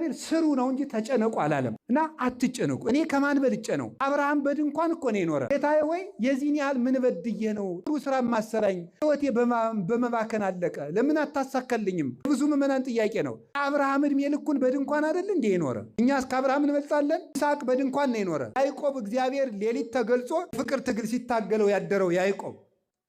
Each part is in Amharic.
እግዚአብሔር ስሩ ነው እንጂ ተጨነቁ አላለም። እና አትጨነቁ። እኔ ከማን በልጬ ነው? አብርሃም በድንኳን እኮ ነው የኖረ። ጌታዬ ሆይ የዚህን ያህል ምን በድዬ ነው ጥሩ ስራ ማሰራኝ? ህይወቴ በመባከን አለቀ፣ ለምን አታሳካልኝም? ብዙ ምዕመናን ጥያቄ ነው። አብርሃም እድሜ ልኩን በድንኳን አይደል እንዴ የኖረ? እኛስ ከአብርሃም እንበልጣለን? ይስሐቅ በድንኳን ነው የኖረ። ያዕቆብ እግዚአብሔር ሌሊት ተገልጾ ፍቅር ትግል ሲታገለው ያደረው ያዕቆብ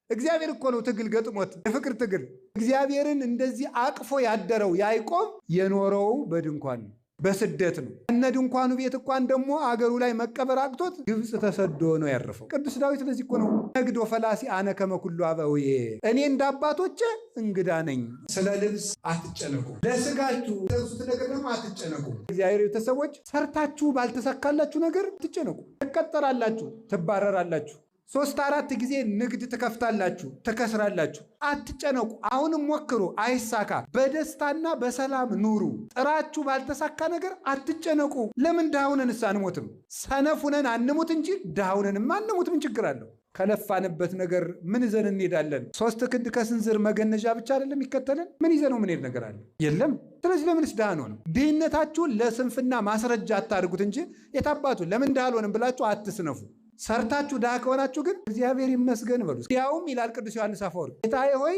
እግዚአብሔር እኮ ነው ትግል ገጥሞት የፍቅር ትግል እግዚአብሔርን እንደዚህ አቅፎ ያደረው ያዕቆብ የኖረው በድንኳን በስደት ነው። እነ ድንኳኑ ቤት እንኳን ደግሞ አገሩ ላይ መቀበር አቅቶት ግብጽ ተሰዶ ነው ያረፈው። ቅዱስ ዳዊት ለዚህ እኮ ነው ነግዶ ፈላሲ አነ ከመ ኩሉ አበውዬ፣ እኔ እንደ አባቶቼ እንግዳ ነኝ። ስለ ልብስ አትጨነቁ፣ ለስጋችሁ ለብሱት ነገር ደግሞ አትጨነቁ። እግዚአብሔር ቤተሰቦች ሰርታችሁ ባልተሳካላችሁ ነገር አትጨነቁ። ትቀጠራላችሁ፣ ትባረራላችሁ። 3-4 ጊዜ ንግድ ትከፍታላችሁ፣ ትከስራላችሁ። አትጨነቁ። አሁንም ሞክሩ፣ አይሳካ። በደስታና በሰላም ኑሩ። ጥራችሁ ባልተሳካ ነገር አትጨነቁ። ለምን ድሃውነንስ አንሞትም? ሰነፉነን አንሙት እንጂ ድሃውነንም አንሙት። ምን ችግር አለው? ከለፋንበት ነገር ምን ይዘን እንሄዳለን? 3 ክንድ ከስንዝር መገነዣ ብቻ አይደለም ይከተለን? ምን ይዘነው ምን ሄድ ነገር አለ? የለም። ስለዚህ ለምንስ ድሃ አንሆንም? ድህነታችሁን ለስንፍና ማስረጃ አታድርጉት እንጂ የታባቱ ለምን ድሃ አልሆንም ብላችሁ አትስነፉ። ሰርታችሁ ድሃ ከሆናችሁ ግን እግዚአብሔር ይመስገን በሉ። ያውም ይላል ቅዱስ ዮሐንስ አፈወርቅ ጌታዬ ሆይ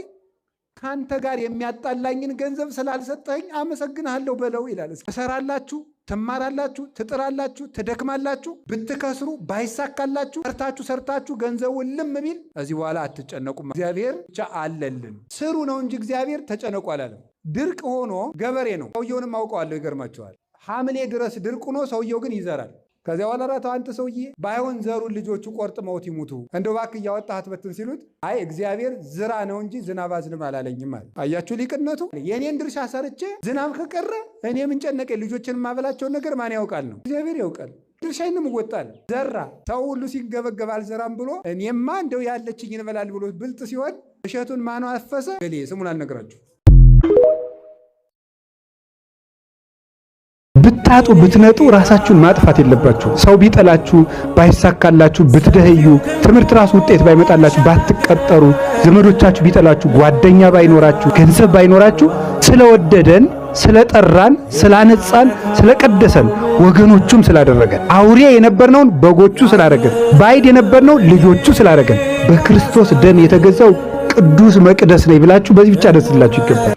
ካንተ ጋር የሚያጣላኝን ገንዘብ ስላልሰጠኝ አመሰግንሃለሁ በለው ይላል። ትሰራላችሁ፣ ትማራላችሁ፣ ትጥራላችሁ፣ ትደክማላችሁ። ብትከስሩ ባይሳካላችሁ ሰርታችሁ ገንዘቡን ልም ቢል እዚህ በኋላ አትጨነቁም። እግዚአብሔር ብቻ አለልን። ስሩ ነው እንጂ እግዚአብሔር ተጨነቁ አላለም። ድርቅ ሆኖ ገበሬ ነው። ሰውየውንም አውቀዋለሁ፣ ይገርማቸዋል። ሐምሌ ድረስ ድርቅ ሆኖ ሰውየው ግን ይዘራል። ከዚያ በኋላ ራተው አንተ ሰውዬ ባይሆን ዘሩን ልጆቹ ቆርጥመውት ይሙቱ፣ እንደው እባክህ እያወጣህ አትበትን ሲሉት አይ እግዚአብሔር ዝራ ነው እንጂ ዝናብ አዝንም አላለኝም አለ። አያችሁ ሊቅነቱ። የኔን ድርሻ ሰርቼ ዝናብ ከቀረ እኔ ምን ጨነቀኝ? ልጆችን ማበላቸውን ነገር ማን ያውቃል ነው? እግዚአብሔር ያውቃል። ድርሻዬንም እወጣለሁ። ዘራ። ሰው ሁሉ ሲንገበገብ አልዘራም ብሎ እኔማ እንደው ያለችኝን እበላለሁ ብሎ ብልጥ ሲሆን እሸቱን ማን አፈሰ? ገሌ ስሙን አልነግራችሁ። ብታጡ ብትነጡ ራሳችሁን ማጥፋት የለባችሁ። ሰው ቢጠላችሁ፣ ባይሳካላችሁ፣ ብትደህዩ፣ ትምህርት ራሱ ውጤት ባይመጣላችሁ፣ ባትቀጠሩ፣ ዘመዶቻችሁ ቢጠላችሁ፣ ጓደኛ ባይኖራችሁ፣ ገንዘብ ባይኖራችሁ፣ ስለወደደን፣ ስለጠራን፣ ስላነጻን፣ ስለቀደሰን፣ ወገኖቹም ስላደረገን፣ አውሬ የነበርነውን በጎቹ ስላደረገን፣ ባይድ የነበርነው ልጆቹ ስላደረገን፣ በክርስቶስ ደም የተገዛው ቅዱስ መቅደስ ነኝ ብላችሁ በዚህ ብቻ ደስ ይላችሁ ይገባል።